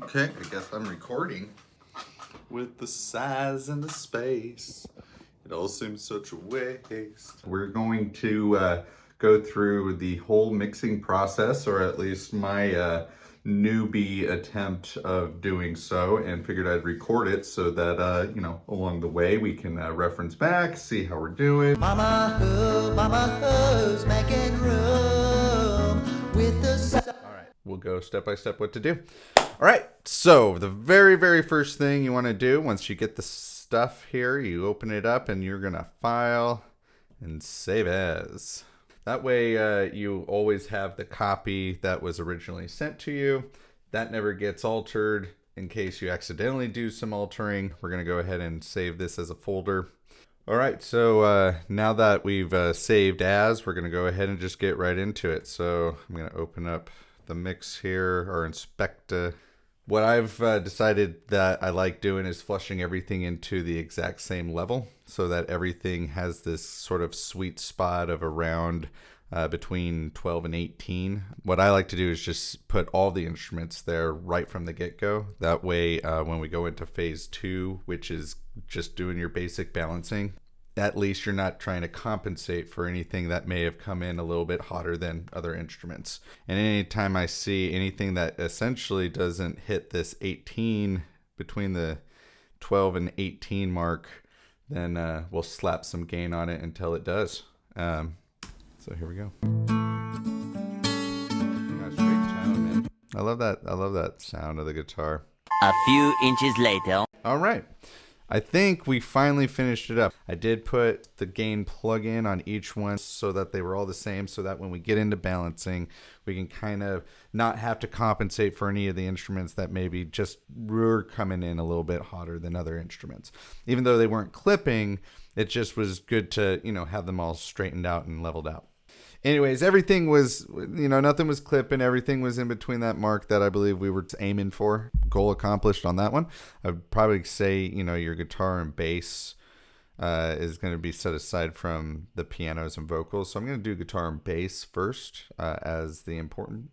Okay, I guess I'm recording. With the size and the space, it all seems such a waste. We're going to go through the whole mixing process, or at least my newbie attempt of doing so, and figured I'd record it so that, along the way we can reference back, see how we're doing. Mama who's making room with the sun. All right, we'll go step by step what to do. All right, so the very first thing you want to do once you get the stuff here, you open it up and you're going to file and save as. That way you always have the copy that was originally sent to you. That never gets altered. In case you accidentally do some altering, we're going to go ahead and save this as a folder. All right, so now that we've saved as, we're going to go ahead and just get right into it. So I'm going to open up the mix here, or inspect. What I've decided that I like doing is flushing everything into the exact same level so that everything has this sort of sweet spot of around between 12 and 18. What I like to do is just put all the instruments there right from the get-go. That way, when we go into phase 2, which is just doing your basic balancing, at least you're not trying to compensate for anything that may have come in a little bit hotter than other instruments. And anytime I see anything that essentially doesn't hit this 18, between the 12 and 18 mark, then we'll slap some gain on it until it does. So here we go. Straight tone, man. I love that sound of the guitar. A few inches later. All right. I think we finally finished it up. I did put the gain plug-in on each one so that they were all the same, so that when we get into balancing, we can kind of not have to compensate for any of the instruments that maybe just were coming in a little bit hotter than other instruments. Even though they weren't clipping, it just was good to, have them all straightened out and leveled out. Anyways, everything was, nothing was clipping. Everything was in between that mark that I believe we were aiming for. Goal accomplished on that one. I would probably say, your guitar and bass is going to be set aside from the pianos and vocals. So I'm going to do guitar and bass first as the important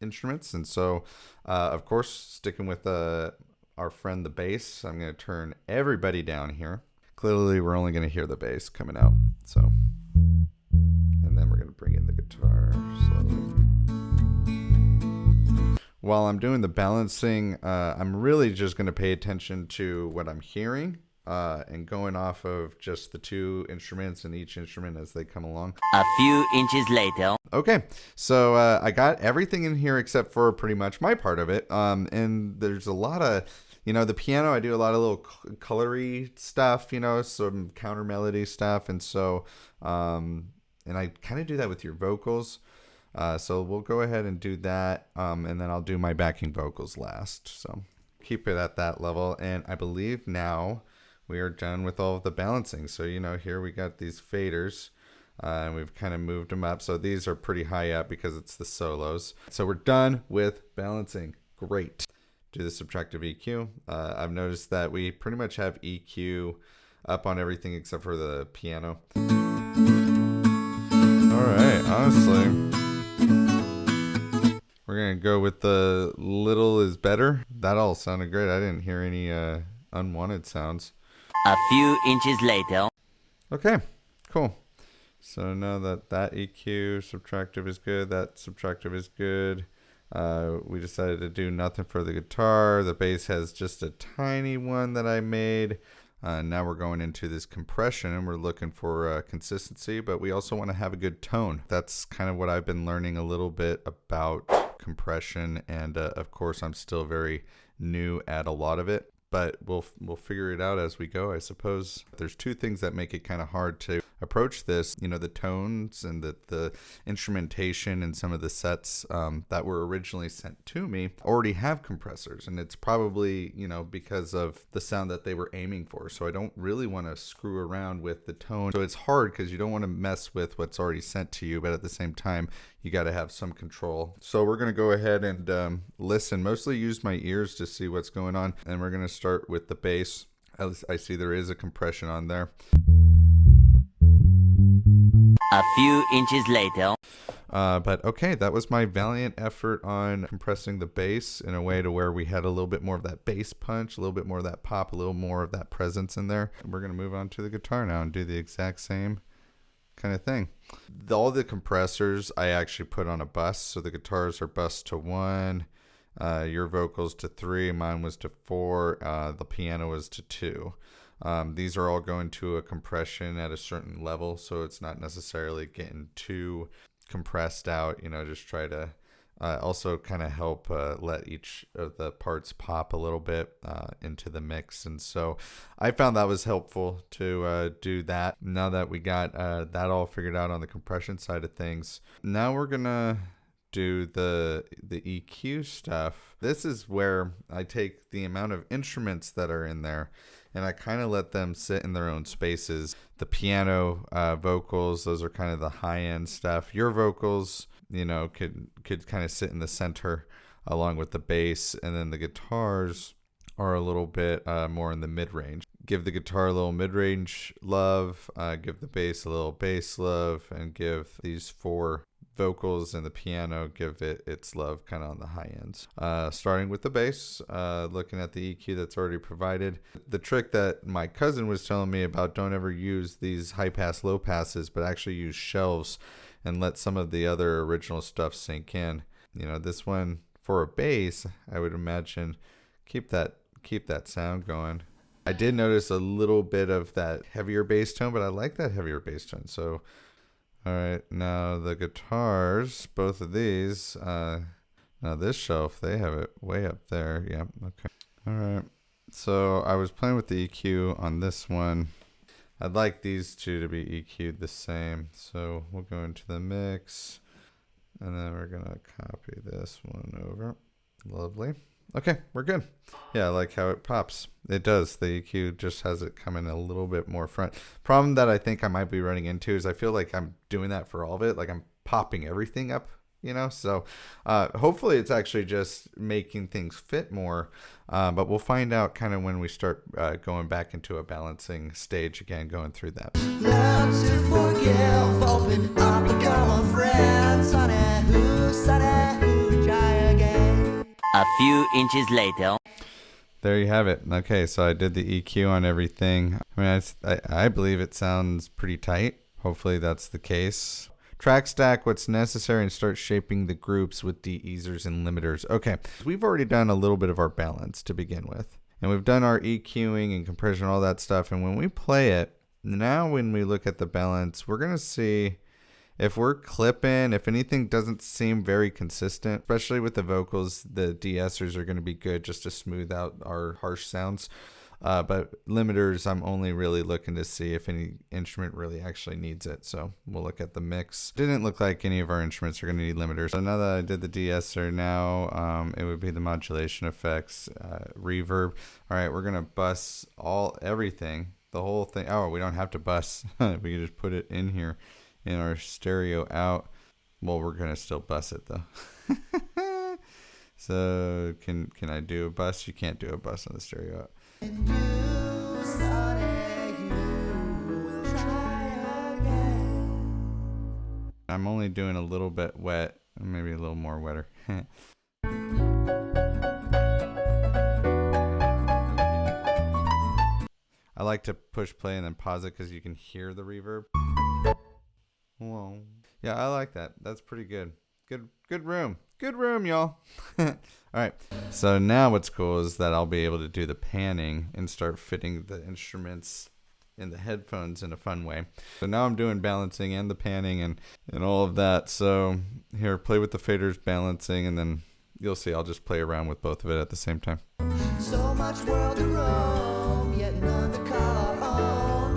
instruments. And so, of course, sticking with our friend the bass, I'm going to turn everybody down here. Clearly, we're only going to hear the bass coming out. So... and then we're going to bring in the guitar slowly. While I'm doing the balancing, I'm really just going to pay attention to what I'm hearing and going off of just the two instruments and each instrument as they come along. A few inches later. Okay, so I got everything in here except for pretty much my part of it. And there's a lot of... the piano, I do a lot of little colory stuff, some counter melody stuff. And so... and I kind of do that with your vocals. So we'll go ahead and do that. And then I'll do my backing vocals last. So keep it at that level. And I believe now we are done with all of the balancing. So, here we got these faders. And we've kind of moved them up. So these are pretty high up because it's the solos. So we're done with balancing. Great. Do the subtractive EQ. I've noticed that we pretty much have EQ up on everything except for the piano. Alright, honestly, we're going to go with the little is better. That all sounded great. I didn't hear any unwanted sounds. A few inches later. Okay, cool. So now that EQ subtractive is good, that subtractive is good. We decided to do nothing for the guitar. The bass has just a tiny one that I made. Now we're going into this compression and we're looking for consistency, but we also want to have a good tone. That's kind of what I've been learning a little bit about compression. And of course, I'm still very new at a lot of it, but we'll figure it out as we go, I suppose. There's two things that make it kind of hard to approach this, the tones and the instrumentation and some of the sets that were originally sent to me already have compressors, and it's probably, because of the sound that they were aiming for. So I don't really want to screw around with the tone. So it's hard because you don't want to mess with what's already sent to you, but at the same time, you got to have some control. So we're going to go ahead and listen, mostly use my ears to see what's going on. And we're going to start with the bass. I see there is a compression on there. A few inches later. But okay, that was my valiant effort on compressing the bass in a way to where we had a little bit more of that bass punch, a little bit more of that pop, a little more of that presence in there. And we're going to move on to the guitar now and do the exact same kind of thing. All the compressors I actually put on a bus. So the guitars are bus to 1, your vocals to 3, mine was to 4, the piano was to 2. These are all going to a compression at a certain level, so it's not necessarily getting too compressed out. Just try to also kind of help let each of the parts pop a little bit into the mix. And so I found that was helpful to do that. Now that we got that all figured out on the compression side of things, now we're gonna do the EQ stuff. This is where I take the amount of instruments that are in there and I kind of let them sit in their own spaces. The piano, vocals, those are kind of the high-end stuff. Your vocals, could kind of sit in the center along with the bass, and then the guitars are a little bit more in the mid-range. Give the guitar a little mid-range love, give the bass a little bass love, and give these 4 vocals and the piano, give it its love kind of on the high ends. Starting with the bass, looking at the EQ that's already provided. The trick that my cousin was telling me about, don't ever use these high pass, low passes, but actually use shelves and let some of the other original stuff sink in. This one for a bass, I would imagine keep that sound going. I did notice a little bit of that heavier bass tone, but I like that heavier bass tone. So all right, now the guitars, both of these, now this shelf, they have it way up there. Yeah, okay. All right, so I was playing with the EQ on this one. I'd like these two to be EQ'd the same. So we'll go into the mix, and then we're going to copy this one over. Lovely. Okay, we're good. Yeah, I like how it pops. It does. The EQ just has it coming a little bit more front. Problem that I think I might be running into is I feel like I'm doing that for all of it. Like I'm popping everything up, So hopefully it's actually just making things fit more. But we'll find out kind of when we start going back into a balancing stage again, going through that. Learn to forgive, open up, become a friend. Sonny, who, try again. A few inches later. There you have it. Okay, so I did the EQ on everything. I mean, I believe it sounds pretty tight. Hopefully that's the case. Track stack what's necessary and start shaping the groups with de-easers and limiters. Okay, we've already done a little bit of our balance to begin with. And we've done our EQing and compression, all that stuff. And when we play it, now when we look at the balance, we're going to see if we're clipping, if anything doesn't seem very consistent, especially with the vocals, the de-essers are going to be good just to smooth out our harsh sounds. But limiters, I'm only really looking to see if any instrument really actually needs it. So we'll look at the mix. Didn't look like any of our instruments are going to need limiters. So now that I did the de-esser, now it would be the modulation effects, reverb. All right, we're going to bus everything, the whole thing. Oh, we don't have to bus. We can just put it in here in our stereo out. Well, we're going to still bus it though. So can I do a bus? You can't do a bus on the stereo out. I'm only doing a little bit wet, maybe a little more wetter. I like to push play and then pause it because you can hear the reverb. Whoa. Yeah, I like that. That's pretty good. Good room. Good room, y'all. All right. So now what's cool is that I'll be able to do the panning and start fitting the instruments in the headphones in a fun way. So now I'm doing balancing and the panning and all of that. So here, play with the faders, balancing, and then you'll see I'll just play around with both of it at the same time. So much world to roam, yet none to call home.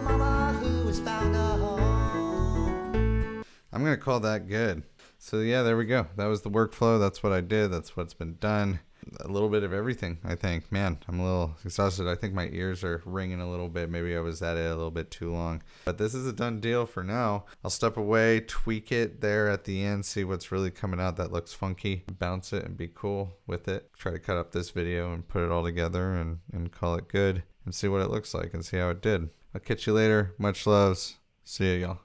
Mama who has found a home. I'm going to call that good. So yeah, there we go. That was the workflow. That's what I did. That's what's been done. A little bit of everything, I think. Man, I'm a little exhausted. I think my ears are ringing a little bit. Maybe I was at it a little bit too long. But this is a done deal for now. I'll step away, tweak it there at the end, see what's really coming out that looks funky, bounce it and be cool with it. Try to cut up this video and put it all together and call it good and see what it looks like and see how it did. I'll catch you later. Much loves. See ya, y'all.